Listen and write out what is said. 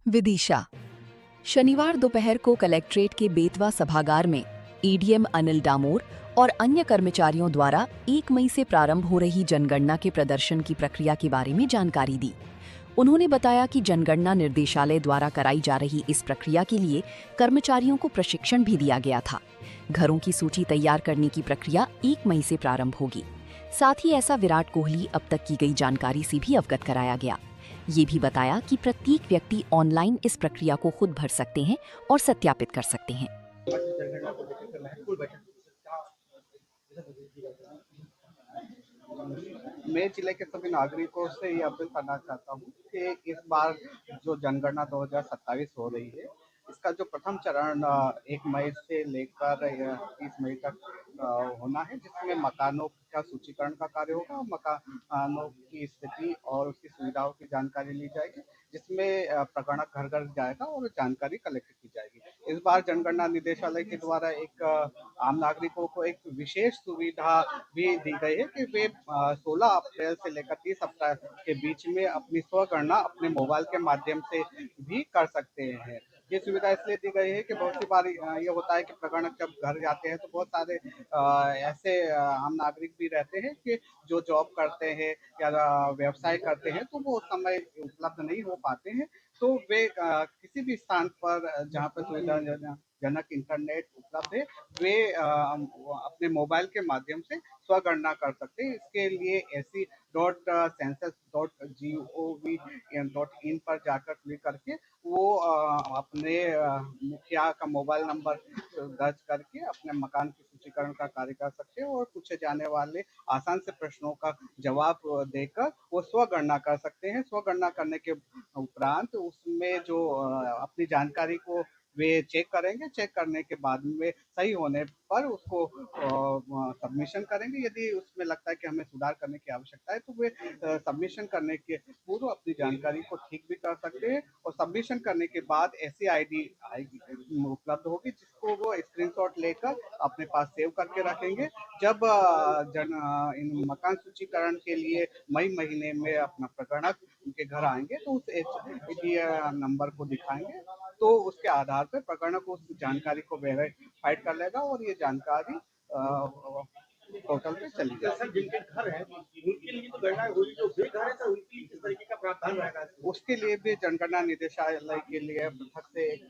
विदिशा। शनिवार दोपहर को कलेक्ट्रेट के बेतवा सभागार में एडीएम अनिल डामोर और अन्य कर्मचारियों द्वारा 1 मई से प्रारंभ हो रही जनगणना के प्रदर्शन की प्रक्रिया के बारे में जानकारी दी। उन्होंने बताया कि जनगणना निर्देशालय द्वारा कराई जा रही इस प्रक्रिया के लिए कर्मचारियों को प्रशिक्षण भी दिया गया था। घरों की सूची तैयार करने की प्रक्रिया 1 मई से प्रारंभ होगी। साथ ही ऐसा विराट कोहली अब तक की गई जानकारी से भी अवगत कराया गया। ये भी बताया कि प्रत्येक व्यक्ति ऑनलाइन इस प्रक्रिया को खुद भर सकते हैं और सत्यापित कर सकते हैं। मैं जिले के सभी नागरिकों से ये अपील करना चाहता हूँ कि इस बार जो जनगणना 2027 हो रही है, इसका जो प्रथम चरण 1 मई से लेकर 30 मई तक होना है, जिसमें मकानों का सूचीकरण का कार्य होगा और मकानों की स्थिति और उसकी सुविधाओं की जानकारी ली जाएगी, जिसमें प्रगणक घर घर जाएगा और जानकारी कलेक्ट की जाएगी। इस बार जनगणना निदेशालय के द्वारा एक आम नागरिकों को एक विशेष सुविधा भी दी गई है कि वे 16 अप्रैल से लेकर 30 अप्रैल के बीच में अपनी स्वगणना अपने मोबाइल के माध्यम से भी कर सकते हैं। ये सुविधा इसलिए दी गई है कि बहुत सी बार ये होता है कि प्रगणक जब घर जाते हैं तो बहुत सारे ऐसे आम नागरिक भी रहते हैं कि जो जॉब करते हैं या व्यवसाय करते हैं, तो वो उस समय उपलब्ध नहीं हो पाते हैं। तो वे किसी भी स्थान पर जहाँ पर सुविधाजनक इंटरनेट उपलब्ध है, वे अपने मोबाइल के माध्यम से स्वगणना कर सकते हैं। इसके लिए ec.census.gov.in पर जाकर क्लिक करके वो अपने मुखिया का मोबाइल नंबर दर्ज करके अपने मकान की सूचीकरण का कार्य कर सकते हैं और पूछे जाने वाले आसान से प्रश्नों का जवाब देकर वो स्वगणना कर सकते हैं। स्वगणना करने के उपरांत उसमें जो अपनी जानकारी को वे चेक करेंगे। चेक करने के बाद में सही होने पर उसको सबमिशन करेंगे। यदि उसमें लगता है कि हमें सुधार करने की आवश्यकता है, तो वे सबमिशन करने के पूर्व अपनी जानकारी को ठीक भी कर सकते हैं और सबमिशन करने के बाद ऐसी आईडी आएगी उपलब्ध होगी, जिसको वो स्क्रीनशॉट लेकर अपने पास सेव करके रखेंगे। जब इन मकान सूचीकरण के लिए मई महीने में अपना प्रगणक उनके घर आएंगे, तो उस नंबर को दिखाएंगे, तो उसके आधार पर प्रगणक उस जानकारी को वेरीफाइड कर लेगा और ये जानकारी पोर्टल पे चली जाएगी। जिनके घर है उनके लिए तो गणना होगी, जो बेघर है सर उनके लिए किस तरीके का प्रावधान रहेगा? उसके लिए भी जनगणना निदेशालय के लिए पृथक से एक